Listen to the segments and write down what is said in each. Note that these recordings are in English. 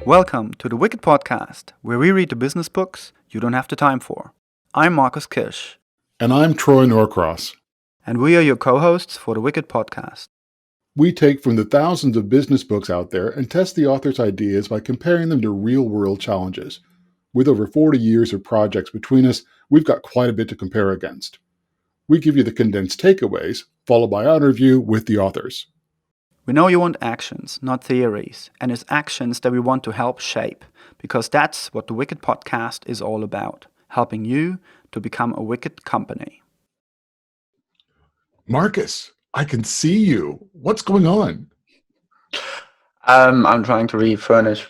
Welcome to the Wicked Podcast, where we read the business books you don't have the time for. I'm Marcus Kirsch. And I'm Troy Norcross. And we are your co-hosts for the Wicked Podcast. We take from the thousands of business books out there and test the author's ideas by comparing them to real-world challenges. With over 40 years of projects between us, we've got quite a bit to compare against. We give you the condensed takeaways, followed by our review with the authors. We know you want actions, not theories, and it's actions that we want to help shape, because that's what the Wicked Podcast is all about, helping you to become a wicked company. Marcus, I can see you. What's going on? I'm trying to refurnish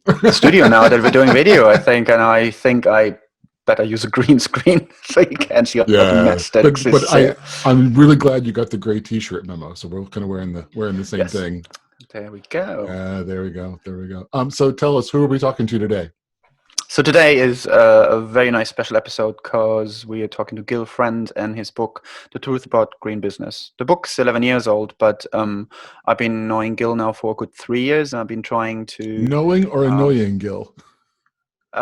the studio now that we're doing video, I think, and I think I better use a green screen so you can't see all the mess that exists here. I'm really glad you got the gray T-shirt memo, so we're kind of wearing the same thing. There we go. There we go. So tell us, who are we talking to today? So today is a very nice special episode because we are talking to Gil Friend and his book, The Truth About Green Business. The book's 11 years old, but I've been knowing Gil now for a good 3 years, and I've been trying to... Knowing or annoying Gil?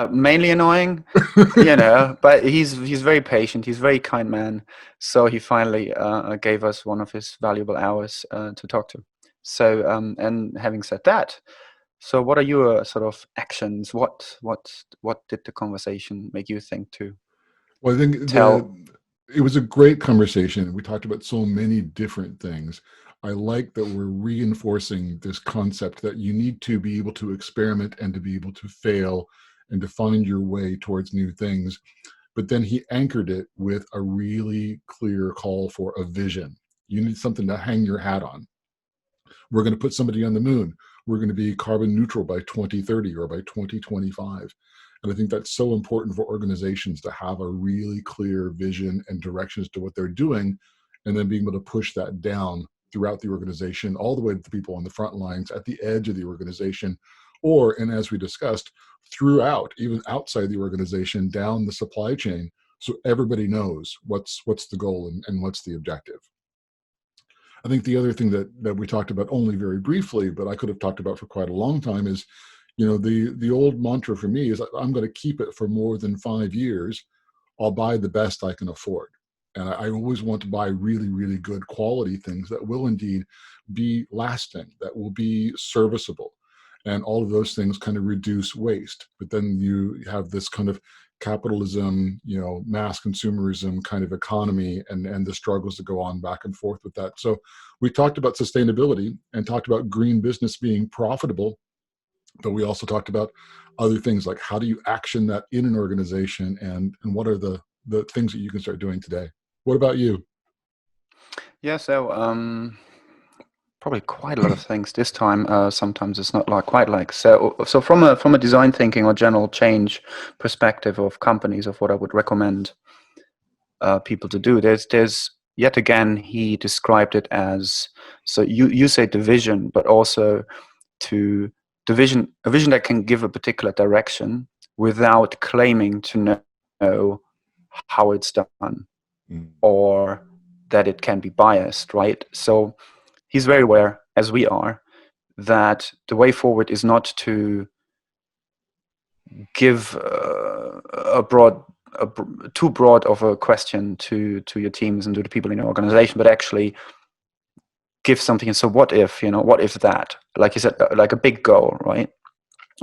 Mainly annoying, but he's very patient. He's a very kind man. So he finally gave us one of his valuable hours to talk to. So, and having said that, so what are your sort of actions? What did the conversation make you think to? Well, I think it was a great conversation. We talked about so many different things. I like that we're reinforcing this concept that you need to be able to experiment and to be able to fail and to find your way towards new things. But then he anchored it with a really clear call for a vision. You need something to hang your hat on. We're going to put somebody on the moon. We're going to be carbon neutral by 2030 or by 2025. And I think that's so important for organizations to have a really clear vision and directions to what they're doing, and then being able to push that down throughout the organization, all the way to the people on the front lines, at the edge of the organization, and as we discussed, throughout, even outside the organization, down the supply chain, so everybody knows what's the goal and what's the objective. I think the other thing that we talked about only very briefly, but I could have talked about for quite a long time, is, the old mantra for me is I'm going to keep it for more than 5 years. I'll buy the best I can afford. And I always want to buy really, really good quality things that will indeed be lasting, that will be serviceable. And all of those things kind of reduce waste. But then you have this kind of capitalism, mass consumerism kind of economy, and the struggles that go on back and forth with that. So we talked about sustainability and talked about green business being profitable, but we also talked about other things like how do you action that in an organization, and what are the things that you can start doing today. What about you? Yeah, so probably quite a lot of things this time. Sometimes it's not quite like so. So from a design thinking or general change perspective of companies, of what I would recommend people to do, there's yet again, he described it as, so you say the vision, but also to a vision that can give a particular direction without claiming to know how it's done or that it can be biased, right? So he's very aware, as we are, that the way forward is not to give too broad of a question to your teams and to the people in your organization, but actually give something. And so what if that, like you said, like a big goal, right?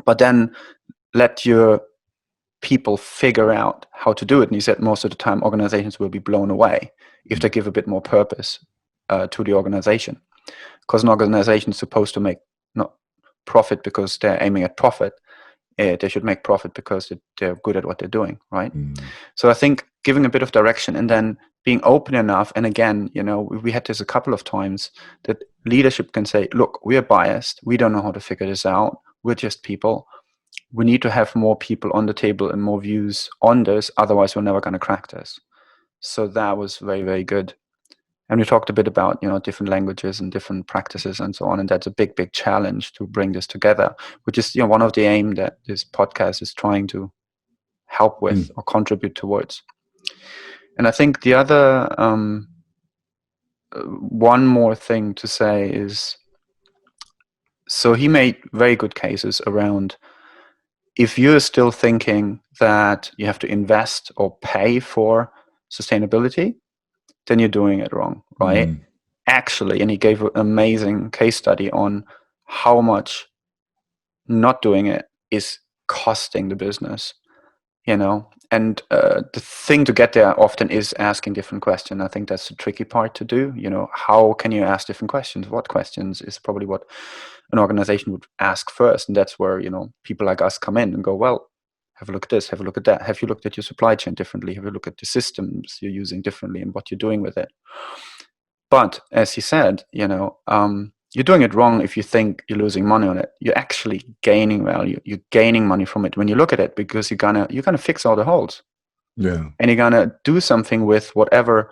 But then let your people figure out how to do it. And you said most of the time organizations will be blown away if they give a bit more purpose to the organization. Because an organization is supposed to make not profit because they're aiming at profit. They should make profit because they're good at what they're doing, right? So I think giving a bit of direction and then being open enough. And again, we had this a couple of times, that leadership can say, look, we are biased. We don't know how to figure this out. We're just people. We need to have more people on the table and more views on this. Otherwise, we're never going to crack this. So that was very, very good. And we talked a bit about, different languages and different practices and so on. And that's a big, big challenge to bring this together, which is, one of the aim that this podcast is trying to help with or contribute towards. And I think the other one more thing to say is So he made very good cases around, if you're still thinking that you have to invest or pay for sustainability, then you're doing it wrong, right? Mm. Actually, and he gave an amazing case study on how much not doing it is costing the business, and the thing to get there often is asking different questions. I think that's the tricky part to do. How can you ask different questions? What questions is probably what an organization would ask first, and that's where people like us come in and go, well, have a look at this, have a look at that. Have you looked at your supply chain differently? Have you looked at the systems you're using differently and what you're doing with it? But as he said, you're doing it wrong if you think you're losing money on it. You're actually gaining value. You're gaining money from it when you look at it, because you're gonna fix all the holes. Yeah. And you're gonna do something with whatever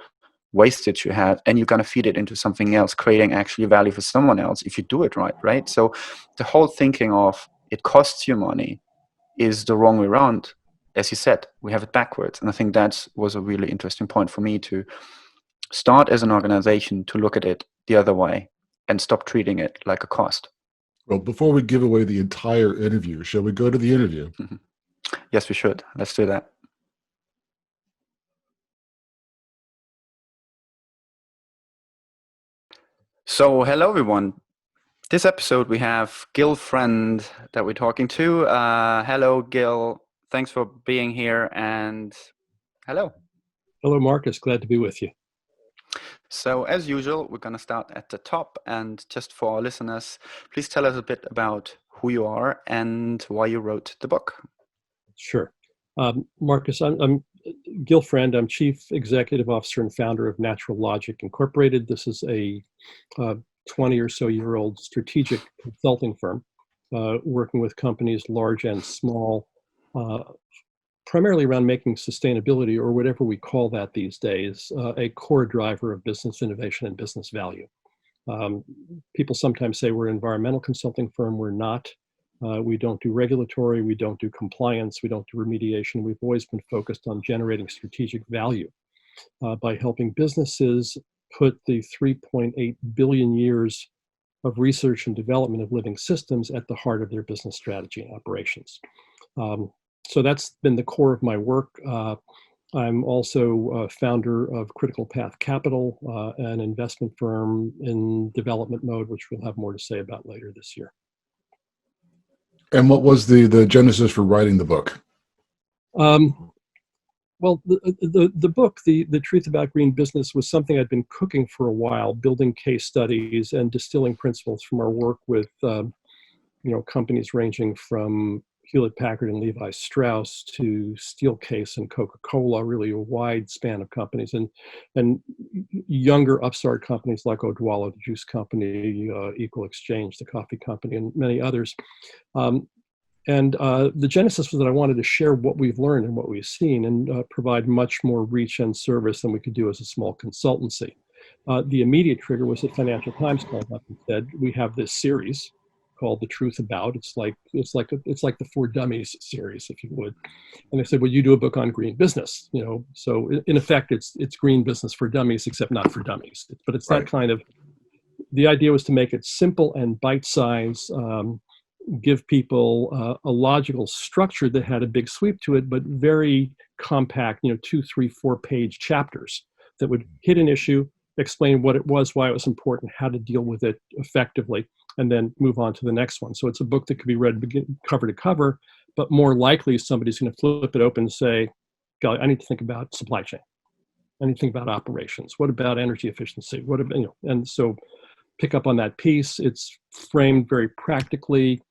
wastage you have, and you're gonna feed it into something else, creating actually value for someone else if you do it right, right? So the whole thinking of it costs you money is the wrong way around. As you said, we have it backwards. And I think that was a really interesting point for me to start as an organization to look at it the other way and stop treating it like a cost. Well, before we give away the entire interview, shall we go to the interview? Yes, we should. Let's do that. So, hello, everyone. This episode, we have Gil Friend that we're talking to. Hello, Gil. Thanks for being here, and hello. Hello, Marcus. Glad to be with you. So, as usual, we're going to start at the top. And just for our listeners, please tell us a bit about who you are and why you wrote the book. Sure. Marcus, I'm Gil Friend. I'm Chief Executive Officer and founder of Natural Logic Incorporated. This is a 20 or so year old strategic consulting firm working with companies large and small, primarily around making sustainability, or whatever we call that these days, a core driver of business innovation and business value. People sometimes say we're an environmental consulting firm. We're not. We don't do regulatory, we don't do compliance, we don't do remediation. We've always been focused on generating strategic value by helping businesses put the 3.8 billion years of research and development of living systems at the heart of their business strategy and operations. So that's been the core of my work. I'm also founder of Critical Path Capital, an investment firm in development mode, which we'll have more to say about later this year. And what was the genesis for writing the book? Well, the book, the Truth About Green Business, was something I'd been cooking for a while, building case studies and distilling principles from our work with companies ranging from Hewlett-Packard and Levi Strauss to Steelcase and Coca-Cola, really a wide span of companies, and younger upstart companies like Odwalla, the juice company, Equal Exchange, the coffee company, and many others. And the genesis was that I wanted to share what we've learned and what we've seen, and provide much more reach and service than we could do as a small consultancy. The immediate trigger was that Financial Times called up and said, "We have this series called The Truth About." It's like the For Dummies series, if you would. And they said, "Would you do a book on green business?" So in effect, it's green business for dummies, except not for dummies. But it's that kind of. The idea was to make it simple and bite-sized. Give people a logical structure that had a big sweep to it, but very compact, 2, 3, 4-page chapters that would hit an issue, explain what it was, why it was important, how to deal with it effectively, and then move on to the next one. So it's a book that could be read cover to cover, but more likely somebody's going to flip it open and say, "God, I need to think about supply chain. I need to think about operations. What about energy efficiency? What about, and so pick up on that piece. It's framed very practically,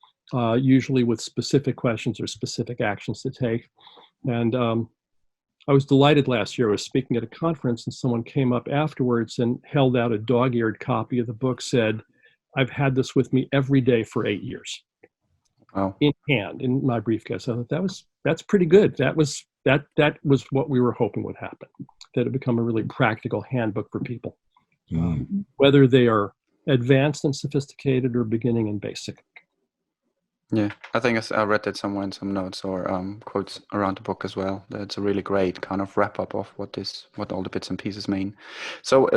usually with specific questions or specific actions to take. And I was delighted last year. I was speaking at a conference and someone came up afterwards and held out a dog-eared copy of the book, said, "I've had this with me every day for 8 years." Wow. In hand, in my briefcase. I thought that's pretty good. That was what we were hoping would happen, that it become a really practical handbook for people, whether they are advanced and sophisticated or beginning and basic. Yeah, I think I read that somewhere in some notes or quotes around the book as well. That's a really great kind of wrap up of what all the bits and pieces mean. So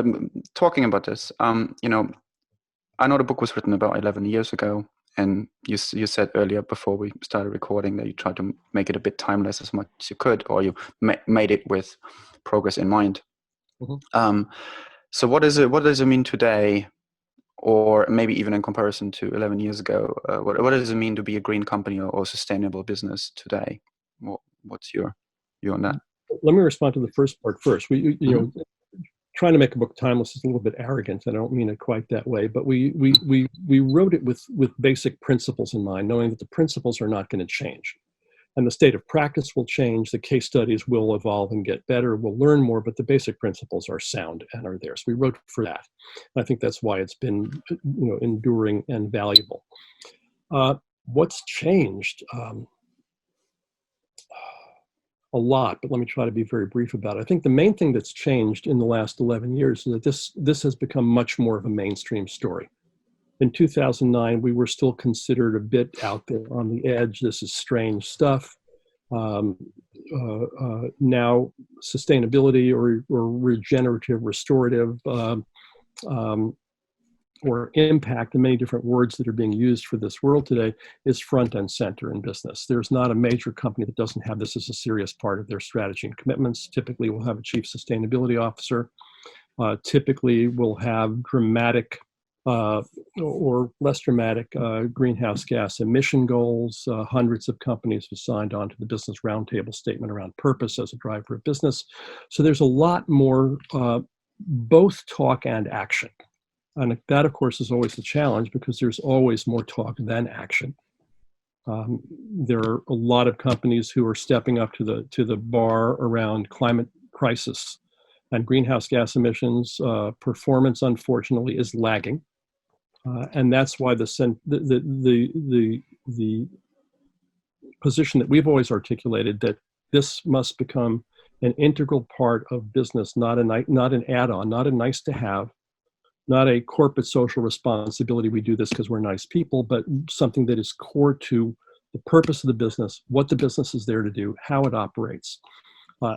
talking about this, I know the book was written about 11 years ago. and you said earlier before we started recording that you tried to make it a bit timeless as much as you could, or you made it with progress in mind. Mm-hmm. So what does it mean today, or maybe even in comparison to 11 years ago? What does it mean to be a green company or sustainable business today? What's your view on that? Let me respond to the first part first. We, you Mm-hmm. know, trying to make a book timeless is a little bit arrogant. I don't mean it quite that way, but we wrote it with basic principles in mind, knowing that the principles are not going to change. And the state of practice will change, the case studies will evolve and get better, we'll learn more, but the basic principles are sound and are there. So we wrote for that. I think that's why it's been, you know, enduring and valuable. What's changed? A lot, but let me try to be very brief about it. I think the main thing that's changed in the last 11 years is that this has become much more of a mainstream story. In 2009, we were still considered a bit out there on the edge. This is strange stuff. Now, sustainability or regenerative, restorative, or impact, the many different words that are being used for this world today, is front and center in business. There's not a major company that doesn't have this as a serious part of their strategy and commitments. Typically, we'll have a chief sustainability officer. Typically, we'll have dramatic or less dramatic greenhouse gas emission goals. Hundreds of companies have signed on to the Business Roundtable statement around purpose as a driver of business. So there's a lot more both talk and action. And that, of course, is always the challenge because there's always more talk than action. There are a lot of companies who are stepping up to the bar around climate crisis and greenhouse gas emissions. Performance, unfortunately, is lagging. And that's why the position that we've always articulated, that this must become an integral part of business, not an add-on, not a nice to have, not a corporate social responsibility. We do this because we're nice people, but something that is core to the purpose of the business, what the business is there to do, how it operates,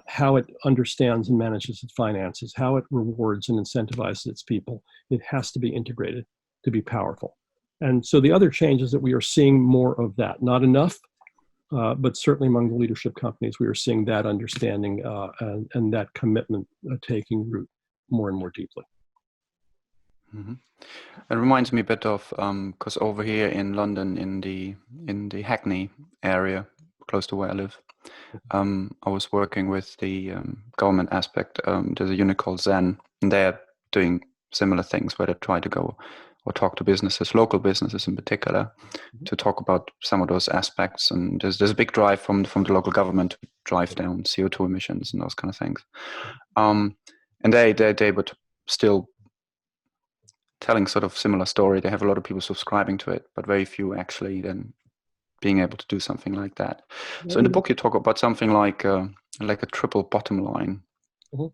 how it understands and manages its finances, how it rewards and incentivizes its people. It has to be integrated to be powerful. And so the other change is that we are seeing more of that. Not enough, but certainly among the leadership companies, we are seeing that understanding and that commitment taking root more and more deeply. Mm-hmm. It reminds me a bit of because over here in London, in the Hackney area, close to where I live, I was working with the government aspect. There's a unit called Zen, and they're doing similar things where they try to go or talk to businesses, local businesses in particular, to talk about some of those aspects. And there's a big drive from the local government to drive down CO2 emissions and those kind of things. And they would still telling sort of similar story. They have a lot of people subscribing to it, but very few actually then being able to do something like that. So in the book, you talk about something like a triple bottom line. Mm-hmm.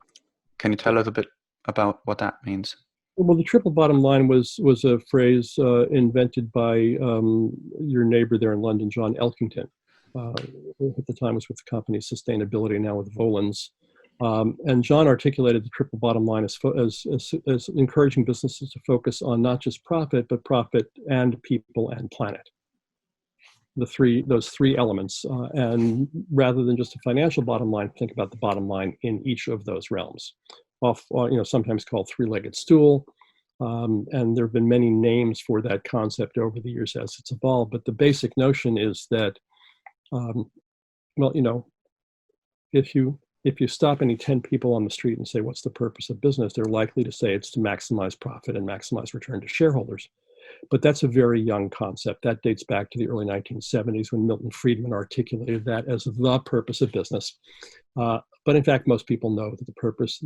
Can you tell a little bit about what that means? Well, the triple bottom line was a phrase invented by your neighbor there in London, John Elkington. At the time was with the company Sustainability, now with Volans. And John articulated the triple bottom line as encouraging businesses to focus on not just profit, but profit and people and planet. Those three elements. And rather than just a financial bottom line, think about the bottom line in each of those realms. Sometimes called three-legged stool. And there have been many names for that concept over the years as it's evolved. But the basic notion is that, if you stop any 10 people on the street and say, what's the purpose of business? They're likely to say it's to maximize profit and maximize return to shareholders. But that's a very young concept. That dates back to the early 1970s when Milton Friedman articulated that as the purpose of business. But in fact, most people know that the purpose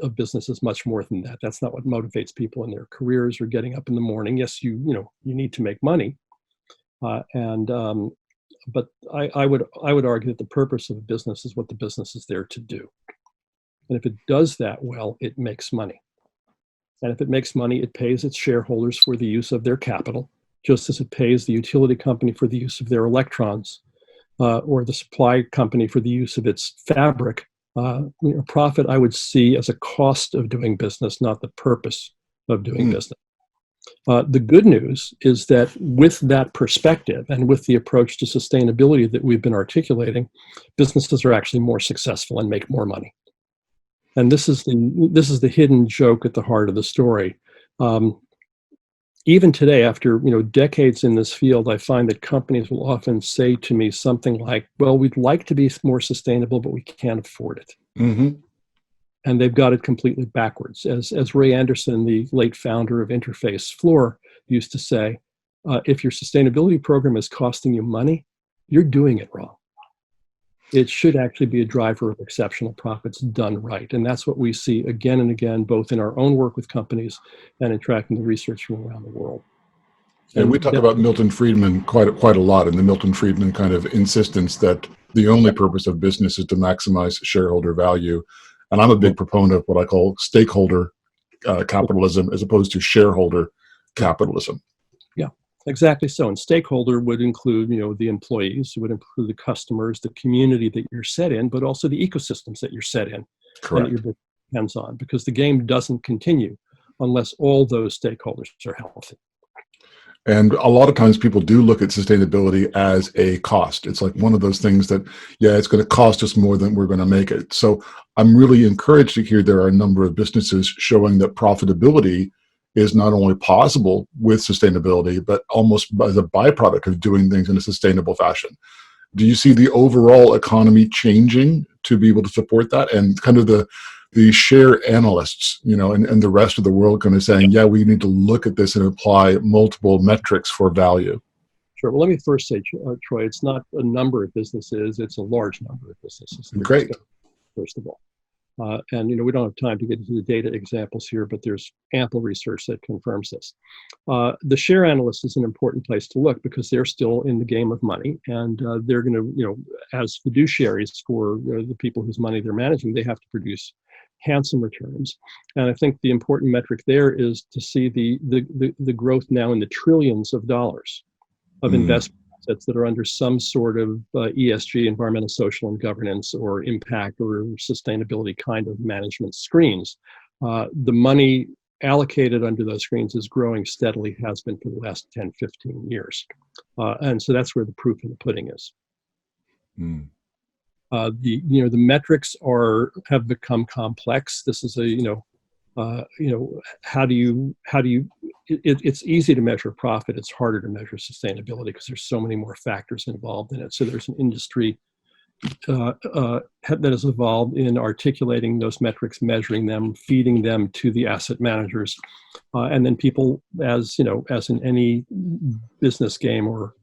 of business is much more than that. That's not what motivates people in their careers or getting up in the morning. Yes, you need to make money. But I would argue that the purpose of a business is what the business is there to do. And if it does that well, it makes money. And if it makes money, it pays its shareholders for the use of their capital, just as it pays the utility company for the use of their electrons, or the supply company for the use of its fabric. Profit I would see as a cost of doing business, not the purpose of doing business. The good news is that with that perspective and with the approach to sustainability that we've been articulating, businesses are actually more successful and make more money. And this is the hidden joke at the heart of the story. Even today, after decades in this field, I find that companies will often say to me something like, "Well, we'd like to be more sustainable, but we can't afford it." Mm-hmm. And they've got it completely backwards. As Ray Anderson, the late founder of Interface Floor, used to say, if your sustainability program is costing you money, you're doing it wrong. It should actually be a driver of exceptional profits done right. And that's what we see again and again, both in our own work with companies and in tracking the research from around the world. Yeah, we talk about Milton Friedman quite a lot, and the Milton Friedman kind of insistence that the only purpose of business is to maximize shareholder value. And I'm a big proponent of what I call stakeholder capitalism as opposed to shareholder capitalism. Yeah, exactly so. And stakeholder would include, the employees, it would include the customers, the community that you're set in, but also the ecosystems that you're set in. Correct. And that your business depends on, because the game doesn't continue unless all those stakeholders are healthy. And a lot of times people do look at sustainability as a cost. It's like one of those things that, yeah, it's going to cost us more than we're going to make it. So I'm really encouraged to hear there are a number of businesses showing that profitability is not only possible with sustainability, but almost as a byproduct of doing things in a sustainable fashion. Do you see the overall economy changing to be able to support that? And kind of the share analysts, and the rest of the world kind of saying, yeah, we need to look at this and apply multiple metrics for value. Sure. Well, let me first say, Troy, it's not a number of businesses, it's a large number of businesses. Great. First of all. And we don't have time to get into the data examples here, but there's ample research that confirms this. The share analyst is an important place to look because they're still in the game of money, and they're going to, as fiduciaries for the people whose money they're managing, they have to produce handsome returns. And I think the important metric there is to see the growth now in the trillions of dollars of investment assets that are under some sort of ESG, environmental, social, and governance, or impact or sustainability kind of management screens. The money allocated under those screens is growing steadily, has been for the last 10, 15 years. And so that's where the proof in the pudding is. The metrics have become complex. This is it's easy to measure profit. It's harder to measure sustainability because there's so many more factors involved in it. So there's an industry that has evolved in articulating those metrics, measuring them, feeding them to the asset managers, and then people, as in any business game or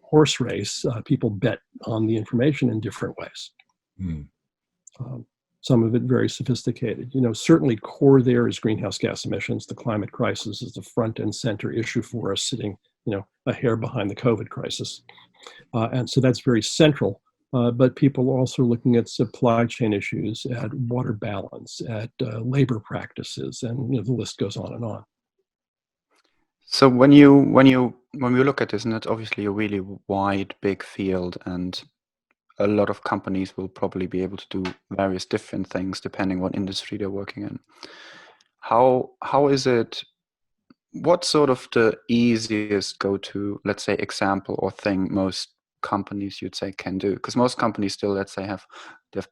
horse race, people bet on the information in different ways. Some of it very sophisticated. Certainly core there is greenhouse gas emissions. The climate crisis is the front and center issue for us, sitting, a hair behind the COVID crisis. And so that's very central. But people are also looking at supply chain issues, at water balance, at labor practices, and the list goes on and on. So when we look at this, and it's obviously a really wide, big field, and a lot of companies will probably be able to do various different things depending what industry they're working in. How is it? What's sort of the easiest go-to, let's say, example or thing most companies you'd say can do? Because most companies still, let's say, have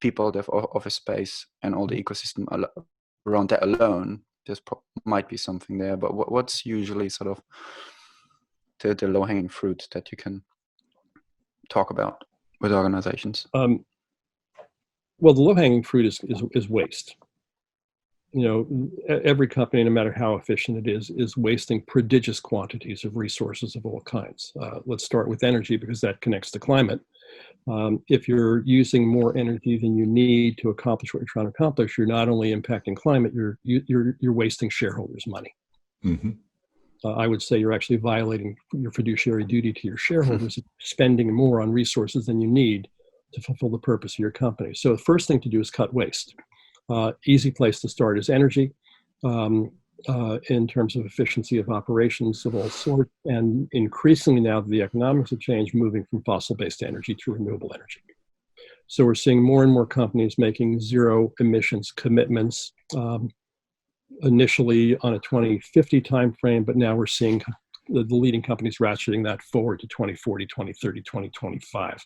people, they have office space, and all the ecosystem around that alone. There's might be something there, but what's usually sort of the low-hanging fruit that you can talk about with organizations? Well, the low-hanging fruit is waste. Every company, no matter how efficient it is wasting prodigious quantities of resources of all kinds. Let's start with energy, because that connects to climate. If you're using more energy than you need to accomplish what you're trying to accomplish, you're not only impacting climate, you're wasting shareholders' money. I would say you're actually violating your fiduciary duty to your shareholders, spending more on resources than you need to fulfill the purpose of your company. So the first thing to do is cut waste. Easy place to start is energy, in terms of efficiency of operations of all sorts, and increasingly now that the economics have changed, moving from fossil-based energy to renewable energy. So we're seeing more and more companies making zero emissions commitments. initially on a 2050 timeframe, but now we're seeing the leading companies ratcheting that forward to 2040, 2030, 2025.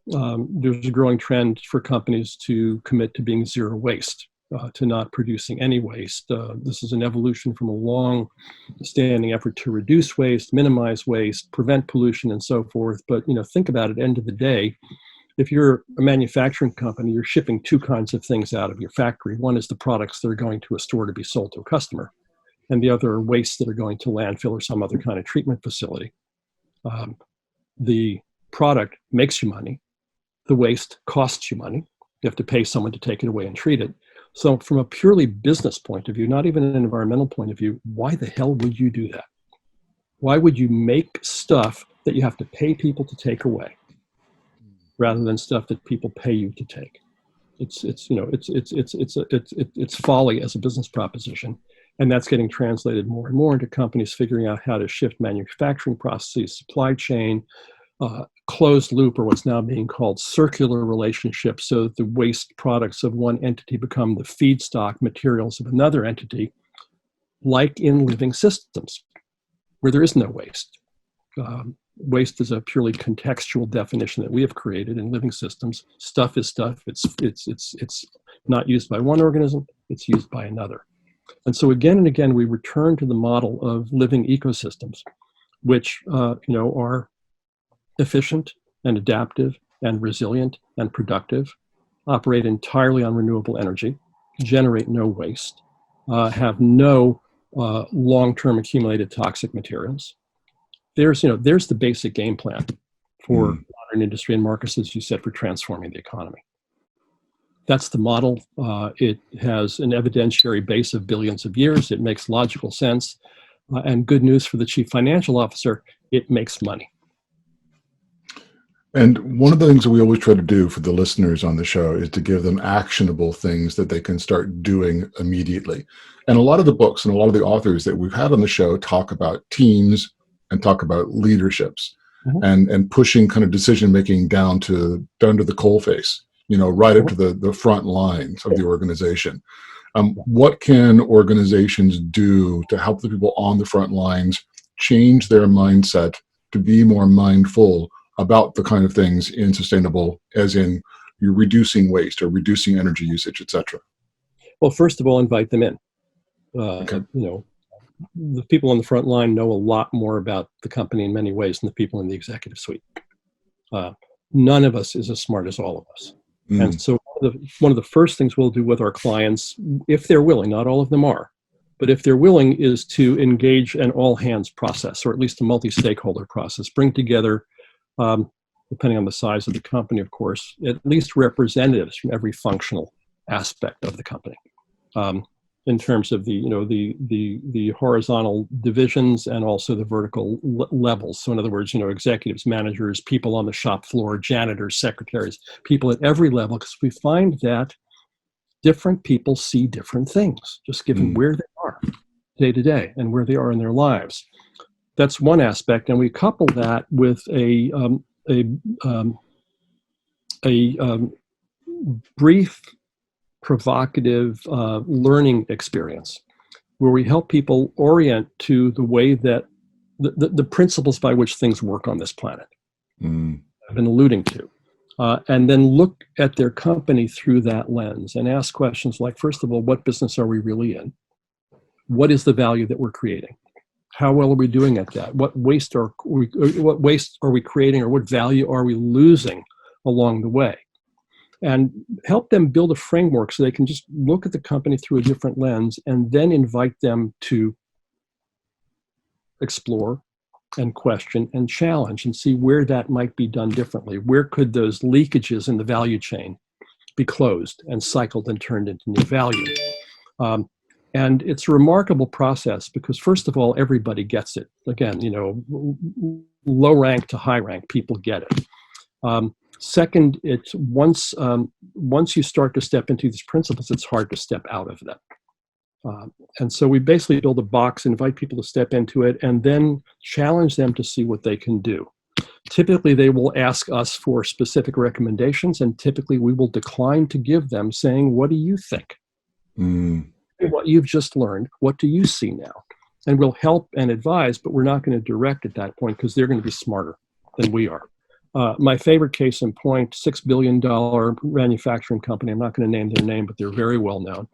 There's a growing trend for companies to commit to being zero waste, to not producing any waste. This is an evolution from a long-standing effort to reduce waste, minimize waste, prevent pollution, and so forth. But think about it. End of the day, if you're a manufacturing company, you're shipping two kinds of things out of your factory. One is the products that are going to a store to be sold to a customer, and the other are wastes that are going to landfill or some other kind of treatment facility. The product makes you money. The waste costs you money. You have to pay someone to take it away and treat it. So from a purely business point of view, not even an environmental point of view, why the hell would you do that? Why would you make stuff that you have to pay people to take away rather than stuff that people pay you to take? It's folly as a business proposition. And that's getting translated more and more into companies figuring out how to shift manufacturing processes, supply chain, closed loop, or what's now being called circular relationships, so that the waste products of one entity become the feedstock materials of another entity, like in living systems, where there is no waste. Waste is a purely contextual definition that we have created in living systems. Stuff is stuff. It's not used by one organism, it's used by another. And so again and again, we return to the model of living ecosystems, which are efficient and adaptive and resilient and productive, operate entirely on renewable energy, generate no waste, have no long-term accumulated toxic materials. There's the basic game plan for modern industry and markets, as you said, for transforming the economy. That's the model. It has an evidentiary base of billions of years. It makes logical sense. And good news for the chief financial officer, it makes money. And one of the things that we always try to do for the listeners on the show is to give them actionable things that they can start doing immediately. And a lot of the books and a lot of the authors that we've had on the show talk about teams and talk about leaderships and pushing kind of decision-making down to the coalface, right up to the front lines of the organization. What can organizations do to help the people on the front lines change their mindset to be more mindful about the kind of things in sustainable, as in you're reducing waste or reducing energy usage, et cetera? Well, first of all, invite them in. The people on the front line know a lot more about the company in many ways than the people in the executive suite. None of us is as smart as all of us. And so one of the first things we'll do with our clients, if they're willing, not all of them are, but if they're willing, is to engage an all-hands process, or at least a multi-stakeholder process, bring together, depending on the size of the company, of course, at least representatives from every functional aspect of the company, in terms of the horizontal divisions and also the vertical levels. So in other words, executives, managers, people on the shop floor, janitors, secretaries, people at every level, because we find that different people see different things, just given where they are day to day and where they are in their lives. That's one aspect, and we couple that with a brief, provocative learning experience, where we help people orient to the way that the principles by which things work on this planet. I've been alluding to, and then look at their company through that lens and ask questions like, first of all, what business are we really in? What is the value that we're creating? How well are we doing at that? What waste are we creating, or what value are we losing along the way? And help them build a framework so they can just look at the company through a different lens, and then invite them to explore and question and challenge and see where that might be done differently. Where could those leakages in the value chain be closed and cycled and turned into new value? And it's a remarkable process because, first of all, everybody gets it. Again, low rank to high rank, people get it. Second, it's once you start to step into these principles, it's hard to step out of them. And so we basically build a box, invite people to step into it, and then challenge them to see what they can do. Typically, they will ask us for specific recommendations, and typically we will decline to give them, saying, "What do you think?" what you've just learned. What do you see now? And we'll help and advise, but we're not going to direct at that point because they're going to be smarter than we are. My favorite case in point, $6 billion manufacturing company. I'm not going to name their name, but they're very well known.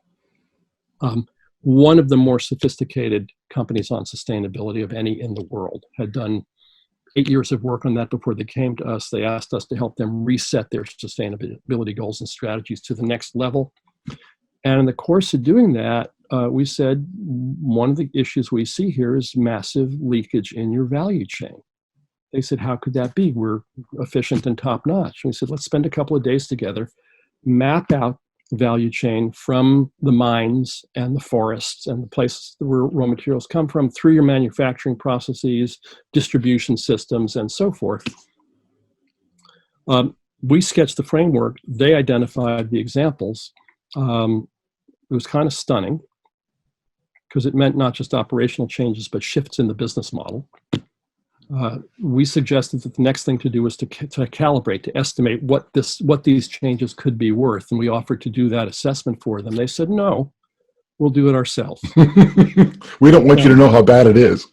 One of the more sophisticated companies on sustainability of any in the world had done 8 years of work on that before they came to us. They asked us to help them reset their sustainability goals and strategies to the next level. And in the course of doing that, we said, one of the issues we see here is massive leakage in your value chain. They said, how could that be? We're efficient and top notch. And we said, let's spend a couple of days together, map out the value chain from the mines and the forests and the places where raw materials come from through your manufacturing processes, distribution systems, and so forth. We sketched the framework. They identified the examples. It was kind of stunning because it meant not just operational changes, but shifts in the business model. We suggested that the next thing to do was to calibrate, to estimate what these changes could be worth. And we offered to do that assessment for them. They said, no, we'll do it ourselves. We don't want you to know how bad it is.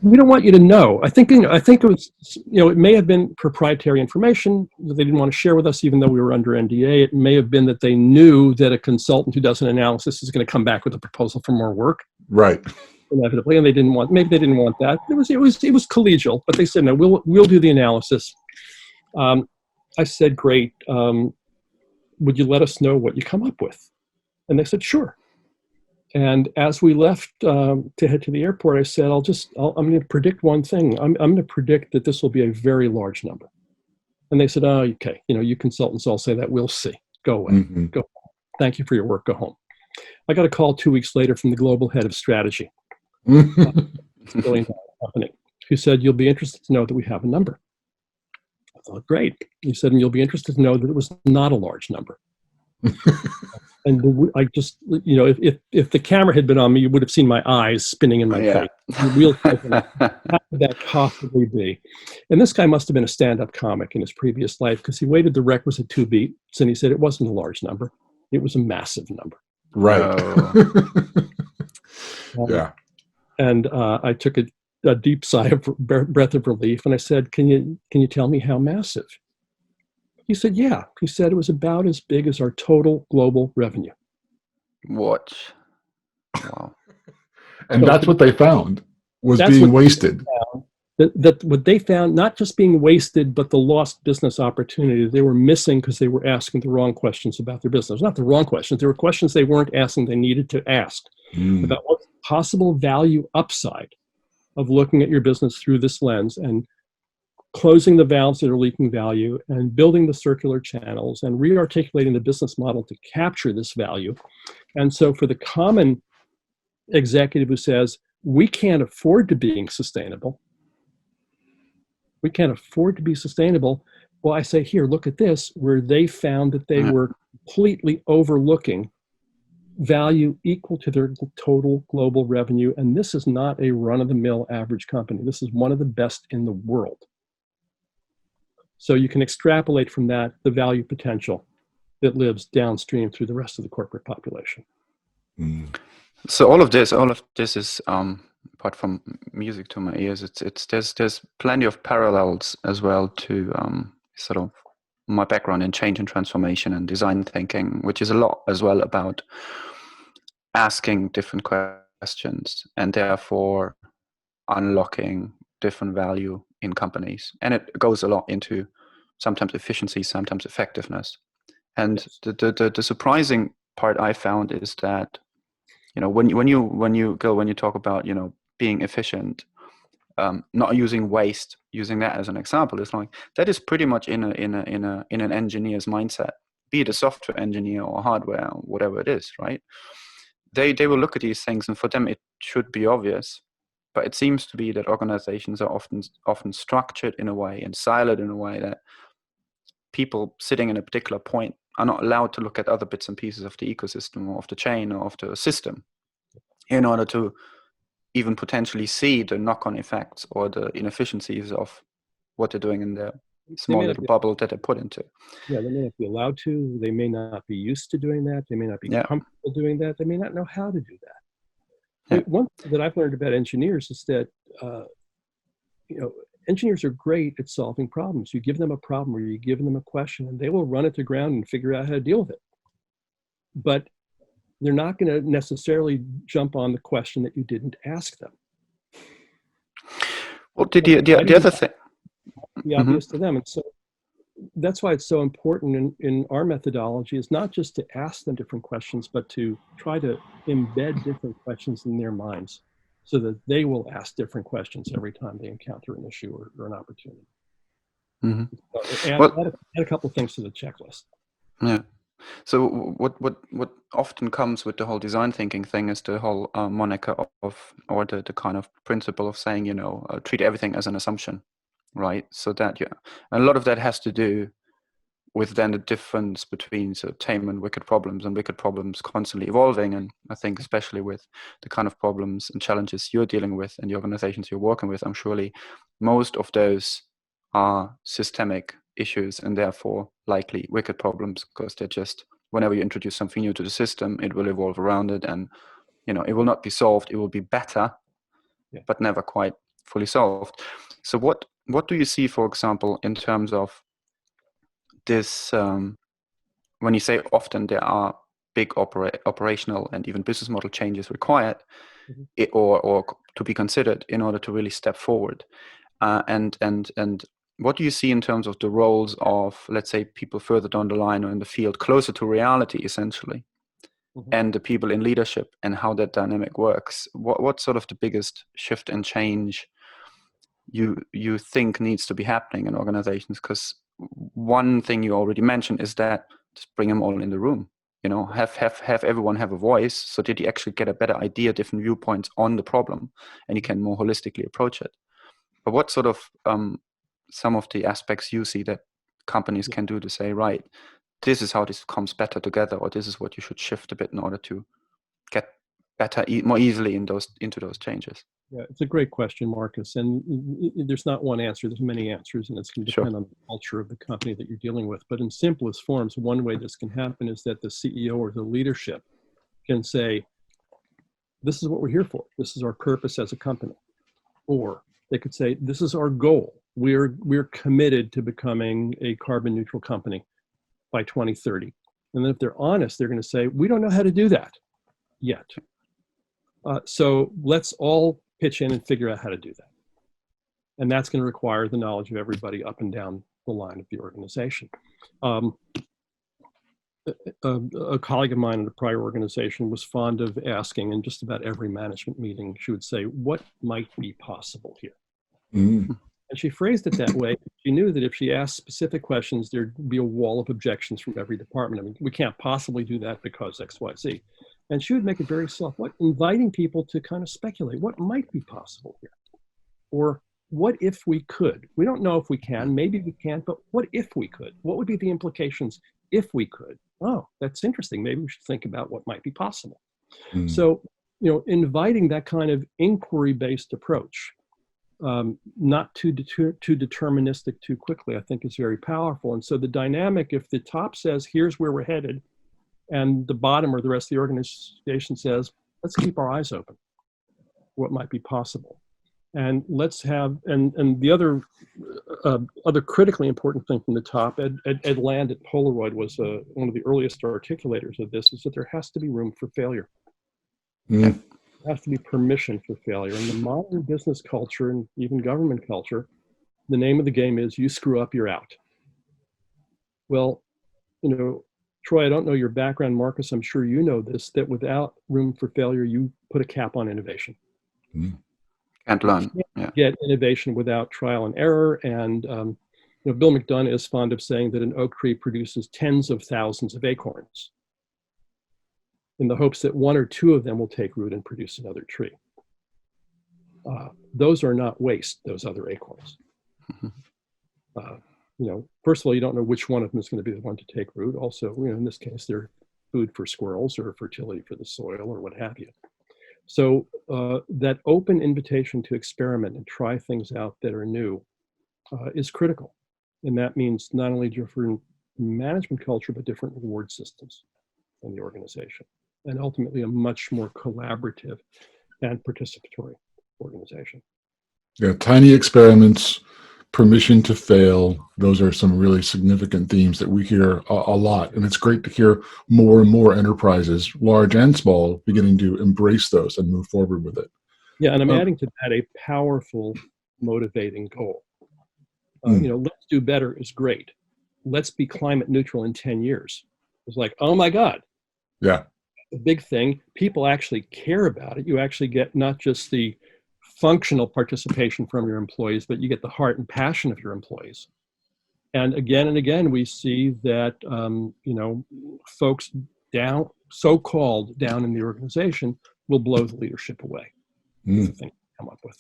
We don't want you to know. I think it was, it may have been proprietary information that they didn't want to share with us, even though we were under NDA. It may have been that they knew that a consultant who does an analysis is going to come back with a proposal for more work. Right. Inevitably, and maybe they didn't want that. It was collegial, but they said, no, we'll do the analysis. I said, great. Would you let us know what you come up with? And they said, sure. And as we left to head to the airport, I said, I'm going to predict one thing. I'm going to predict that this will be a very large number. And they said, oh, okay. You consultants all say that. We'll see. Go away. Mm-hmm. Go home. Thank you for your work. Go home. I got a call 2 weeks later from the global head of strategy, $1 billion company, who said, you'll be interested to know that we have a number. I thought, great. He said, and you'll be interested to know that it was not a large number. And I just, if the camera had been on me, you would have seen my eyes spinning in my face. How could that possibly be? And this guy must have been a stand-up comic in his previous life because he waited the requisite 2 beats and he said it wasn't a large number. It was a massive number. Right. Yeah. And I took a deep sigh of breath of relief and I said, can you tell me how massive? He said, yeah. He said it was about as big as our total global revenue. What? Wow. And So that's what they found was being wasted. That what they found, not just being wasted, but the lost business opportunity they were missing because they were asking the wrong questions about their business. Not the wrong questions. There were questions they weren't asking they needed to ask about what's the possible value upside of looking at your business through this lens and closing the valves that are leaking value and building the circular channels and re-articulating the business model to capture this value. And so for the common executive who says, we can't afford to be sustainable, well, I say, here, look at this, where they found that they were completely overlooking value equal to their total global revenue. And this is not a run-of-the-mill average company. This is one of the best in the world. So you can extrapolate from that the value potential that lives downstream through the rest of the corporate population. So all of this is apart from music to my ears. There's plenty of parallels as well to sort of my background in change and transformation and design thinking, which is a lot as well about asking different questions and therefore unlocking different value in companies. And it goes a lot into sometimes efficiency, sometimes effectiveness. And the surprising part I found is that, when you talk about, being efficient, not using waste, using that as an example, it's like that is pretty much in an engineer's mindset, be it a software engineer or hardware, or whatever it is, right? They will look at these things, and for them it should be obvious. But it seems to be that organizations are often structured in a way and siloed in a way that people sitting in a particular point are not allowed to look at other bits and pieces of the ecosystem or of the chain or of the system in order to even potentially see the knock-on effects or the inefficiencies of what they're doing in their They small may not little be, bubble that they're put into. yeah, they may not be allowed to. They may not be used to doing that. They may not be Yeah, comfortable doing that. They may not know how to do that. yeah, One thing that I've learned about engineers is that you know, engineers are great at solving problems. You give them a problem or you give them a question, and they will run it to ground and figure out how to deal with it. But they're not going to necessarily jump on the question that you didn't ask them. well, Why the do other thing. be Hmm. obvious to them? And so that's why it's so important in our methodology is not just to ask them different questions, but to try to embed different questions in their minds so that they will ask different questions every time they encounter an issue or an opportunity. Hmm. So Well, add a couple of things to the checklist. yeah. So what often comes with the whole design thinking thing is the whole moniker of, or the kind of principle of saying, treat everything as an assumption, right? So that, yeah, and a lot of that has to do with then the difference between sort of tame and wicked problems constantly evolving. And I think especially with the kind of problems and challenges you're dealing with and the organizations you're working with, I'm surely most of those are systemic issues and therefore likely wicked problems, because they're just, whenever you introduce something new to the system, it will evolve around it, and it will not be solved. It will be better, Yeah. but never quite fully solved. So what do you see, for example, in terms of this, when you say often there are big operational and even business model changes required, Mhm. or to be considered in order to really step forward, and what do you see in terms of the roles of, let's say, people further down the line or in the field closer to reality, essentially, Mhm. and the people in leadership and how that dynamic works? What's sort of the biggest shift and change you think needs to be happening in organizations? Because one thing you already mentioned is that just bring them all in the room, have everyone have a voice, so that you actually get a better idea, different viewpoints on the problem, and you can more holistically approach it. But what sort of some of the aspects you see that companies Yeah. can do to say, right, this is how this comes better together, or this is what you should shift a bit in order to get better, more easily into those changes? Yeah, it's a great question, Marcus. And there's not one answer, there's many answers, and it's going to Sure. depend on the culture of the company that you're dealing with. But in simplest forms, one way this can happen is that the CEO or the leadership can say, this is what we're here for. This is our purpose as a company. Or they could say, this is our goal. We're committed to becoming a carbon neutral company by 2030. And then if they're honest, they're going to say, we don't know how to do that yet. So let's all pitch in and figure out how to do that. And that's going to require the knowledge of everybody up and down the line of the organization. A colleague of mine in a prior organization was fond of asking, in just about every management meeting, she would say, what might be possible here? Mm. And she phrased it that way. She knew that if she asked specific questions, there'd be a wall of objections from every department. I mean, we can't possibly do that because X, Y, Z. And she would make it very soft, inviting people to kind of speculate what might be possible here. Or what if we could? We don't know if we can, maybe we can't, but what if we could? What would be the implications if we could? Oh, that's interesting. Maybe we should think about what might be possible. Mm. So, inviting that kind of inquiry-based approach, not too deterministic too quickly, I think is very powerful. And so the dynamic, if the top says, here's where we're headed, and the bottom or the rest of the organization says, let's keep our eyes open, what might be possible. And let's have, and the other critically important thing from the top, Ed Land at Polaroid was one of the earliest articulators of this, is that there has to be room for failure. Mm. There has to be permission for failure. In the modern business culture and even government culture, the name of the game is you screw up, you're out. Well, Troy, I don't know your background, Marcus, I'm sure you know this, that without room for failure, you put a cap on innovation. Mm. Can't learn. Yeah. Get innovation without trial and error. And Bill McDonough is fond of saying that an oak tree produces tens of thousands of acorns in the hopes that one or two of them will take root and produce another tree. Those are not waste, those other acorns. First of all, you don't know which one of them is going to be the one to take root. Also, in this case, they're food for squirrels or fertility for the soil or what have you. So that open invitation to experiment and try things out that are new is critical. And that means not only different management culture, but different reward systems in the organization. And ultimately a much more collaborative and participatory organization. Yeah, tiny experiments, permission to fail. Those are some really significant themes that we hear a lot. And it's great to hear more and more enterprises, large and small, beginning to embrace those and move forward with it. Yeah, and I'm adding to that a powerful, motivating goal. Let's do better is great. Let's be climate neutral in 10 years. It's like, oh my God. Yeah. The big thing, people actually care about it. You actually get not just the functional participation from your employees, but you get the heart and passion of your employees. And again, we see that, folks down, so-called down in the organization will blow the leadership away. That's the thing to come up with.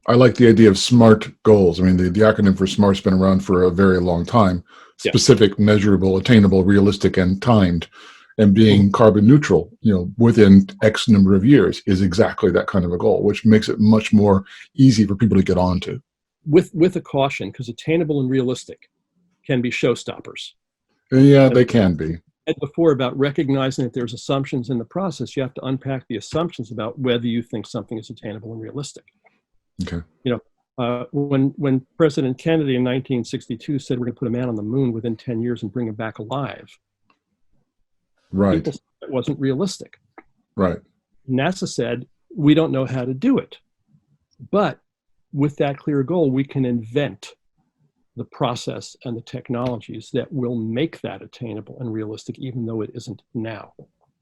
I like the idea of SMART goals. I mean, the acronym for SMART's been around for a very long time. Specific, measurable, attainable, realistic, and timed. And being carbon neutral, within X number of years is exactly that kind of a goal, which makes it much more easy for people to get onto. With a caution, because attainable and realistic can be showstoppers. Yeah, they can be. And before, about recognizing that there's assumptions in the process, you have to unpack the assumptions about whether you think something is attainable and realistic. Okay. When President Kennedy in 1962 said we're going to put a man on the moon within 10 years and bring him back alive, right, people said it wasn't realistic. Right. NASA said we don't know how to do it, but with that clear goal, we can invent the process and the technologies that will make that attainable and realistic, even though it isn't now.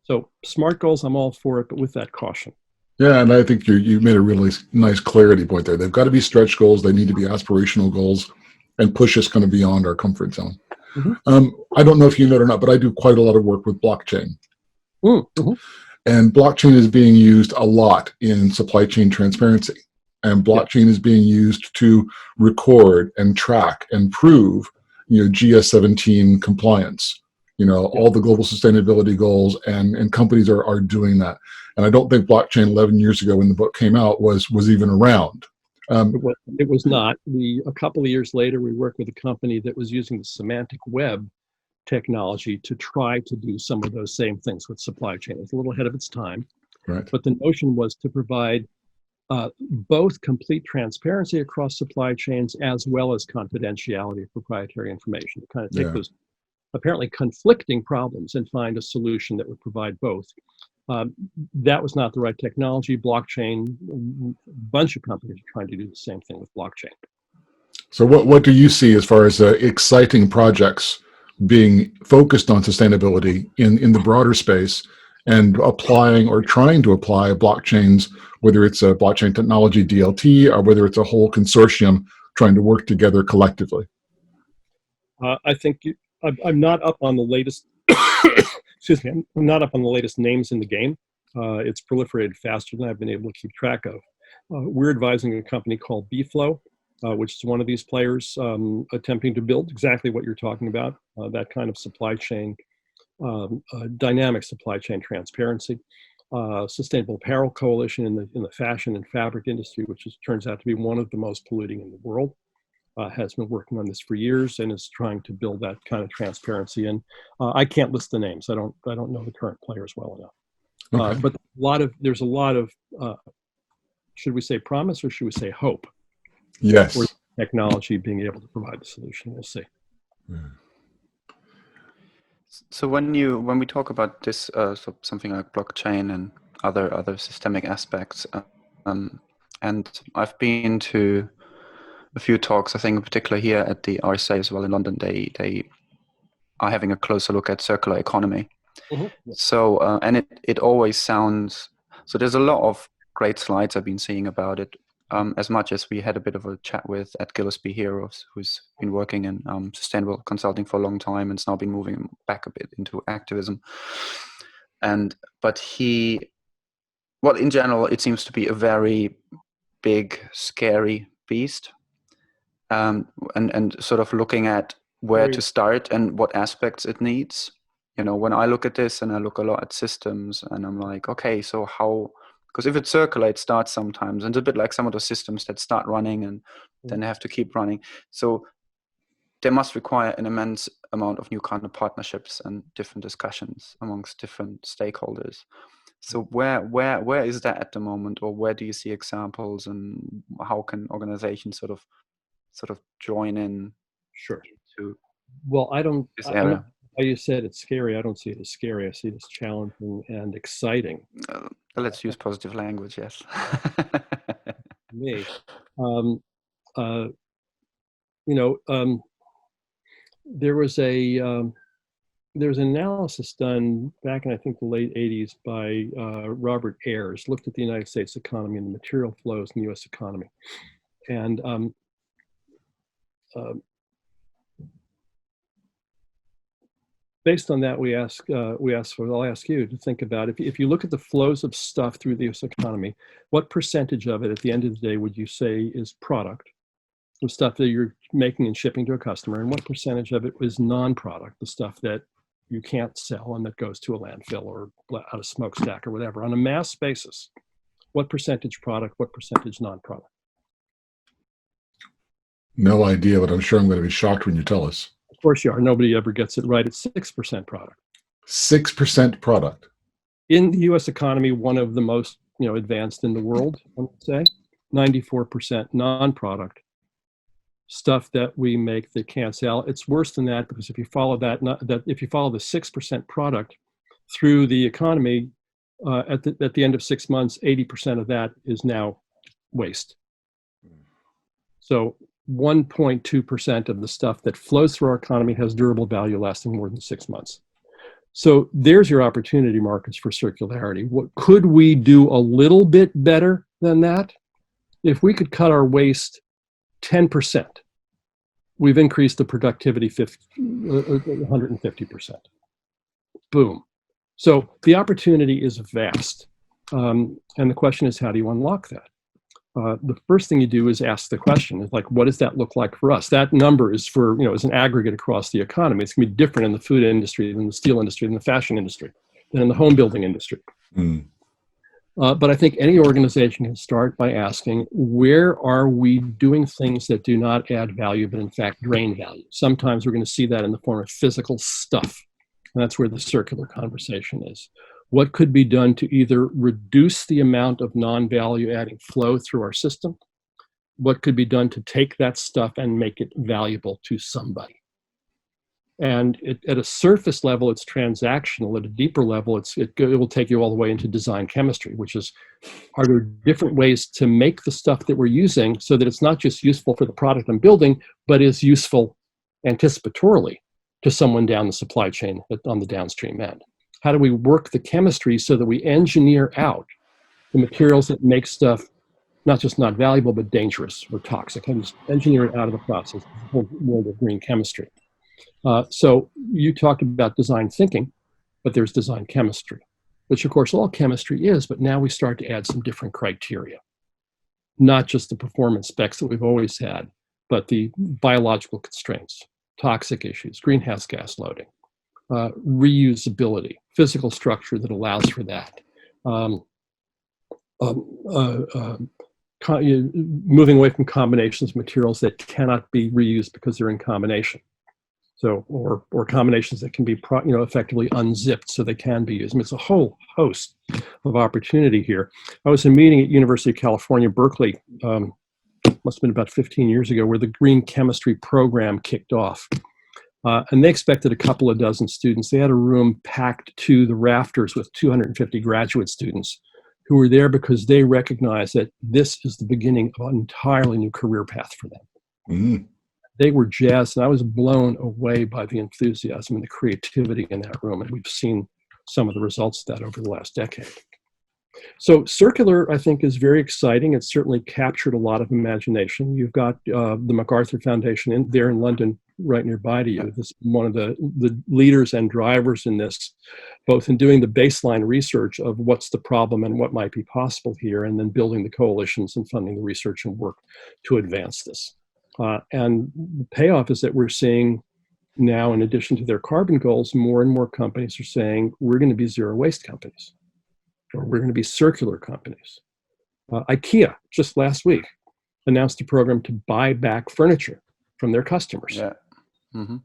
So SMART goals, I'm all for it, but with that caution. Yeah, and I think you made a really nice clarity point there. They've got to be stretch goals. They need to be aspirational goals and push us kind of beyond our comfort zone. I don't know if you know it or not, but I do quite a lot of work with blockchain. And blockchain is being used a lot in supply chain transparency. And blockchain is being used to record and track and prove, GS17 compliance, all the global sustainability goals, and companies are doing that. And I don't think blockchain 11 years ago when the book came out was even around. It was not. A couple of years later, we worked with a company that was using the semantic web technology to try to do some of those same things with supply chain. It was a little ahead of its time. Right. But the notion was to provide both complete transparency across supply chains as well as confidentiality of proprietary information, to kind of take those apparently conflicting problems and find a solution that would provide both. That was not the right technology. Blockchain, a bunch of companies are trying to do the same thing with blockchain. So what do you see as far as exciting projects being focused on sustainability in the broader space and applying or trying to apply blockchains, whether it's a blockchain technology DLT or whether it's a whole consortium trying to work together collectively? I think I'm not up on the latest. Excuse me. I'm not up on the latest names in the game. It's proliferated faster than I've been able to keep track of. We're advising a company called BFlow, which is one of these players attempting to build exactly what you're talking about, that kind of supply chain, dynamic supply chain transparency. Sustainable Apparel Coalition in the fashion and fabric industry, which turns out to be one of the most polluting in the world, has been working on this for years and is trying to build that kind of transparency. And I can't list the names. I don't know the current players well enough. Okay. But there's a lot of should we say promise or should we say hope? Yes. For technology being able to provide the solution. We'll see. So when we talk about this, so something like blockchain and other systemic aspects, and I've been to a few talks, I think in particular here at the RSA as well in London, they are having a closer look at circular economy. So, and it always sounds, so there's a lot of great slides I've been seeing about it, as much as we had a bit of a chat with Ed Gillespie here, who's been working in sustainable consulting for a long time and has now been moving back a bit into activism. But in general, it seems to be a very big, scary beast. And sort of looking at where to start and what aspects it needs. When I look at this and I look a lot at systems and I'm like, okay, so how, because if it's circular, it starts sometimes, and it's a bit like some of those systems that start running and then they have to keep running. So they must require an immense amount of new kind of partnerships and different discussions amongst different stakeholders. So where is that at the moment, or where do you see examples, and how can organizations sort of join in Sure. to Well, this I'm area? not, how you said it's scary. I don't see it as scary. I see it as challenging and exciting. Let's use positive language, yes. For me, um, uh, you know, there was an analysis done back in, I think, the late 80s by Robert Ayers, looked at the United States economy and the material flows in the US economy. And based on that, I'll ask you to think about, if you look at the flows of stuff through the US economy, what percentage of it at the end of the day would you say is product, the stuff that you're making and shipping to a customer, and what percentage of it is non-product, the stuff that you can't sell and that goes to a landfill or out a smokestack or whatever? On a mass basis, what percentage product, what percentage non-product? No idea, but I'm sure I'm going to be shocked when you tell us. Of course you are. Nobody ever gets it right. It's 6% product. 6% product. In the US economy, one of the most advanced in the world, I would say, 94% non-product. Stuff that we make that can't sell. It's worse than that, because if you follow if you follow the 6% product through the economy, at the end of 6 months, 80% of that is now waste. So 1.2% of the stuff that flows through our economy has durable value lasting more than 6 months. So there's your opportunity markets for circularity. What could we do a little bit better than that? If we could cut our waste 10%, we've increased the productivity 150%. Boom. So the opportunity is vast. And the question is, how do you unlock that? The first thing you do is ask the question, is like, what does that look like for us? That number is for, is an aggregate across the economy. It's going to be different in the food industry than the steel industry, than the fashion industry, than in the home building industry. Mm. But I think any organization can start by asking, where are we doing things that do not add value, but in fact drain value? Sometimes we're going to see that in the form of physical stuff. And that's where the circular conversation is. What could be done to either reduce the amount of non-value adding flow through our system? What could be done to take that stuff and make it valuable to somebody? And at a surface level, it's transactional. At a deeper level, it will take you all the way into design chemistry, which is, are there different ways to make the stuff that we're using so that it's not just useful for the product I'm building, but is useful anticipatorily to someone down the supply chain on the downstream end? How do we work the chemistry so that we engineer out the materials that make stuff not just not valuable, but dangerous or toxic? How do you engineer it out of the process? The whole world of green chemistry. So you talked about design thinking, but there's design chemistry, which of course all chemistry is, but now we start to add some different criteria. Not just the performance specs that we've always had, but the biological constraints, toxic issues, greenhouse gas loading, reusability, physical structure that allows for that. Moving away from combinations of materials that cannot be reused because they're in combination. So, or combinations that can be, effectively unzipped so they can be used. I mean, it's a whole host of opportunity here. I was in a meeting at University of California, Berkeley, must have been about 15 years ago, where the green chemistry program kicked off. And they expected a couple of dozen students. They had a room packed to the rafters with 250 graduate students who were there because they recognized that this is the beginning of an entirely new career path for them. Mm-hmm. They were jazzed, and I was blown away by the enthusiasm and the creativity in that room. And we've seen some of the results of that over the last decade. So circular, I think, is very exciting. It's certainly captured a lot of imagination. You've got the MacArthur Foundation there in London, right nearby to you. This is one of the leaders and drivers in this, both in doing the baseline research of what's the problem and what might be possible here, and then building the coalitions and funding the research and work to advance this. And the payoff is that we're seeing now, in addition to their carbon goals, more and more companies are saying, we're going to be zero waste companies, or we're going to be circular companies. IKEA, just last week, announced a program to buy back furniture from their customers. Yeah. Mm-hmm.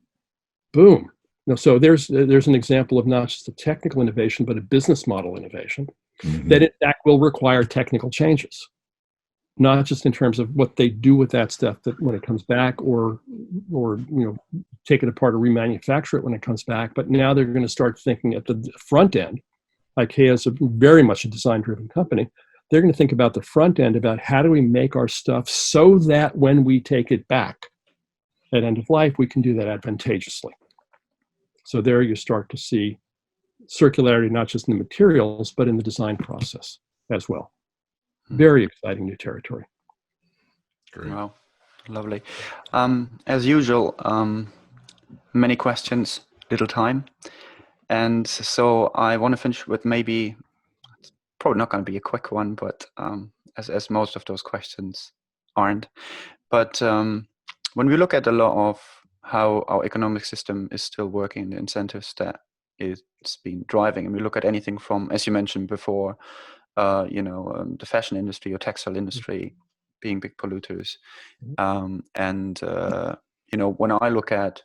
Boom. So there's an example of not just a technical innovation, but a business model innovation that in fact will require technical changes, not just in terms of what they do with that stuff that when it comes back, or take it apart or remanufacture it when it comes back. But now they're going to start thinking at the front end. IKEA is very much a design-driven company. They're going to think about the front end, about how do we make our stuff so that when we take it back at end of life, we can do that advantageously. So there you start to see circularity, not just in the materials, but in the design process as well. Very exciting new territory. Great. Wow, lovely. As usual, many questions, little time. And so I want to finish with maybe, it's probably not going to be a quick one, but as most of those questions aren't. But when we look at a lot of how our economic system is still working, the incentives that it's been driving, and we look at anything from, as you mentioned before, the fashion industry or textile industry being big polluters. When I look at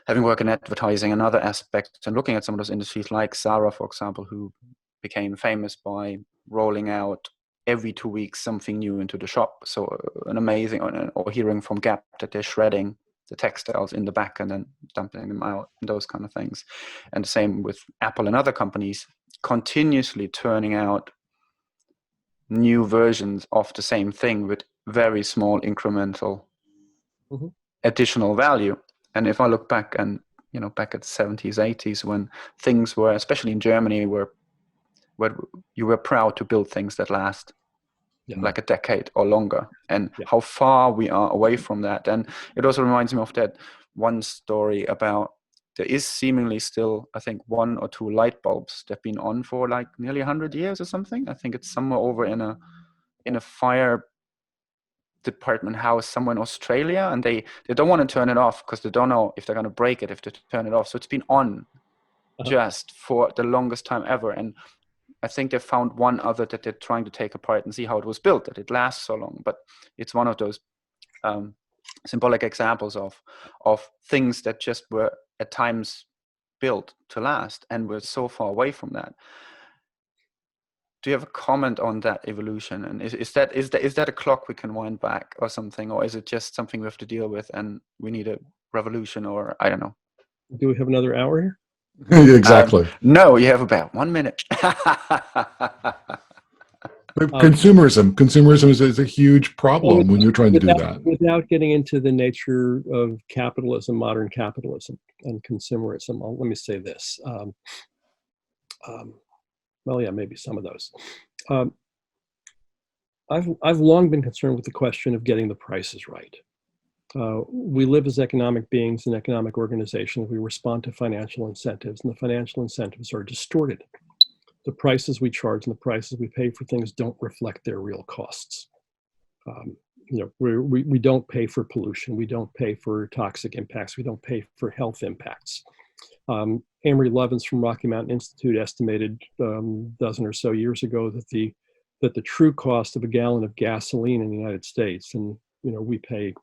having worked in advertising and other aspects and looking at some of those industries like Zara, for example, who became famous by rolling out every 2 weeks something new into the shop. So an amazing, or hearing from Gap that they're shredding the textiles in the back and then dumping them out, and those kind of things. And the same with Apple and other companies, continuously turning out new versions of the same thing with very small incremental additional value. And if I look back and back at the 70s, 80s, when things were, especially in Germany, where you were proud to build things that last like a decade or longer, and how far we are away from that. And it also reminds me of that one story about, there is seemingly still, I think, 1 or 2 light bulbs that have been on for like nearly 100 years or something. I think it's somewhere over in a fire department house somewhere in Australia, and they don't want to turn it off because they don't know if they're going to break it if they turn it off. So it's been on just for the longest time ever. And I think they found one other that they're trying to take apart and see how it was built, that it lasts so long. But it's one of those symbolic examples of things that just were at times built to last, and we're so far away from that. Do you have a comment on that evolution? And is that a clock we can wind back or something, or is it just something we have to deal with and we need a revolution, or I don't know? Do we have another hour here? Exactly. No, you have about 1 minute. Consumerism is a huge problem when you're trying to do that. Without getting into the nature of capitalism, modern capitalism, and consumerism, let me say this. Maybe some of those. I've long been concerned with the question of getting the prices right. We live as economic beings and economic organizations. We respond to financial incentives, and the financial incentives are distorted. The prices we charge and the prices we pay for things don't reflect their real costs. We don't pay for pollution. We don't pay for toxic impacts. We don't pay for health impacts. Amory Lovins from Rocky Mountain Institute estimated a dozen or so years ago that the true cost of a gallon of gasoline in the United States, and we pay,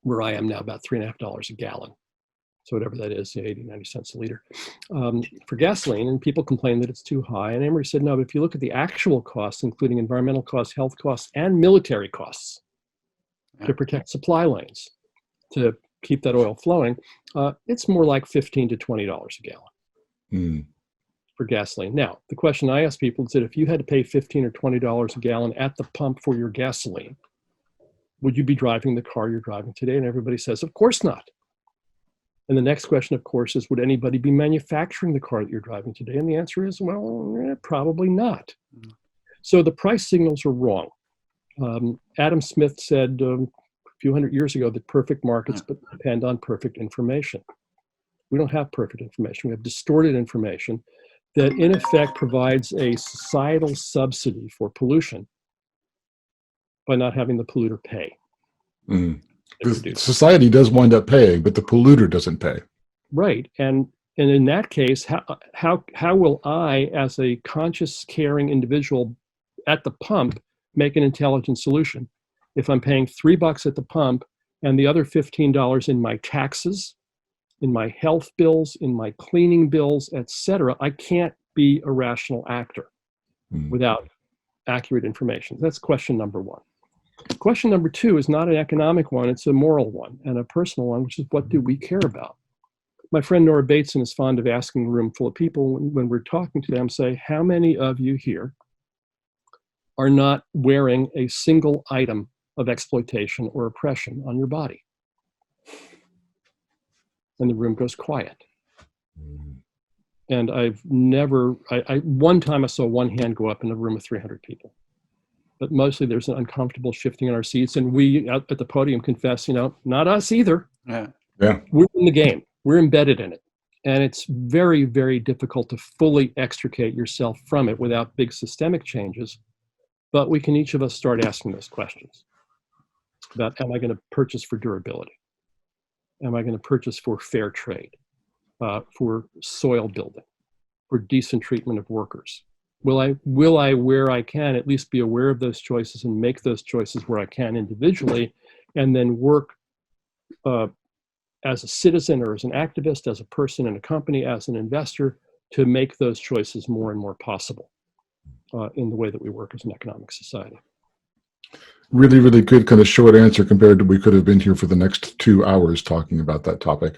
where I am now, about $3.50 a gallon. So whatever that is, 80, 90 cents a liter for gasoline. And people complain that it's too high. And Amory said, no, but if you look at the actual costs, including environmental costs, health costs, and military costs to protect supply lanes, to keep that oil flowing, it's more like $15 to $20 a gallon for gasoline. Now, the question I ask people is that if you had to pay $15 or $20 a gallon at the pump for your gasoline, would you be driving the car you're driving today? And everybody says, of course not. And the next question, of course, is, would anybody be manufacturing the car that you're driving today? And the answer is, well, probably not. So the price signals are wrong. Adam Smith said a few hundred years ago that perfect markets depend on perfect information. We don't have perfect information. We have distorted information that, in effect, provides a societal subsidy for pollution by not having the polluter pay. Society does wind up paying, but the polluter doesn't pay. Right. And in that case, how will I, as a conscious, caring individual at the pump, make an intelligent solution if I'm paying $3 at the pump and the other $15 in my taxes, in my health bills, in my cleaning bills, etc., I can't be a rational actor without accurate information. That's question number one. Question number two is not an economic one, it's a moral one and a personal one, which is what do we care about? My friend Nora Bateson is fond of asking a room full of people when we're talking to them, say, how many of you here are not wearing a single item of exploitation or oppression on your body? And the room goes quiet. And I've never, one time I saw one hand go up in a room of 300 people. But mostly there's an uncomfortable shifting in our seats. And we out at the podium confess, not us either. Yeah. We're in the game. We're embedded in it. And it's very, very difficult to fully extricate yourself from it without big systemic changes. But we can each of us start asking those questions about, am I going to purchase for durability? Am I going to purchase for fair trade, for soil building, for decent treatment of workers? Will I, where I can, at least be aware of those choices and make those choices where I can individually, and then work as a citizen or as an activist, as a person in a company, as an investor, to make those choices more and more possible in the way that we work as an economic society. Really, really good kind of short answer compared to we could have been here for the next 2 hours talking about that topic.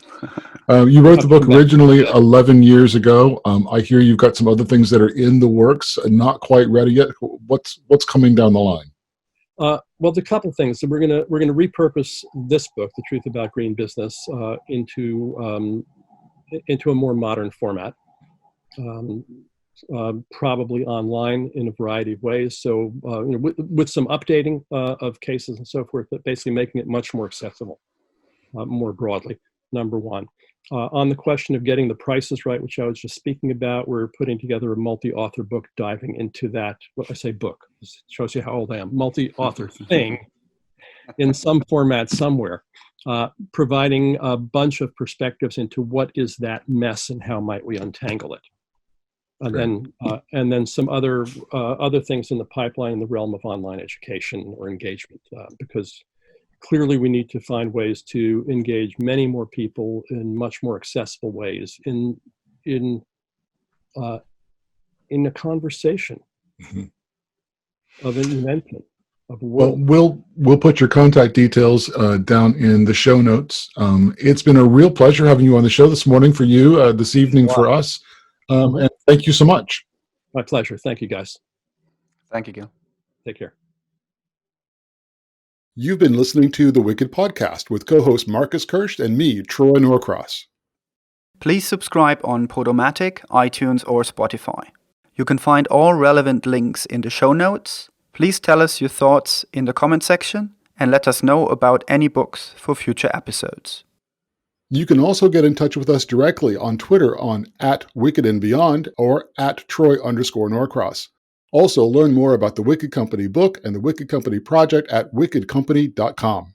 You wrote the book originally 11 years ago. I hear you've got some other things that are in the works, not quite ready yet. What's coming down the line? Well, the couple things. So we're gonna repurpose this book, The Truth About Green Business, into a more modern format. Probably online in a variety of ways. So with some updating of cases and so forth, but basically making it much more accessible, more broadly, number one. On the question of getting the prices right, which I was just speaking about, we're putting together a multi-author book diving into that. Well, I say book, it shows you how old I am, multi-author thing in some format somewhere, providing a bunch of perspectives into what is that mess and how might we untangle it. And then some other things in the pipeline in the realm of online education or engagement, because clearly we need to find ways to engage many more people in much more accessible ways in a conversation of an invention of a world. Well, we'll put your contact details down in the show notes. It's been a real pleasure having you on the show this morning for you, this evening for us. And thank you so much. My pleasure. Thank you, guys. Thank you, Gil. Take care. You've been listening to The Wicked Podcast with co-host Marcus Kirsch and me, Troy Norcross. Please subscribe on Podomatic, iTunes, or Spotify. You can find all relevant links in the show notes. Please tell us your thoughts in the comment section and let us know about any books for future episodes. You can also get in touch with us directly on Twitter on @WickedandBeyond or @Troy_Norcross. Also, learn more about the Wicked Company book and the Wicked Company project at wickedcompany.com.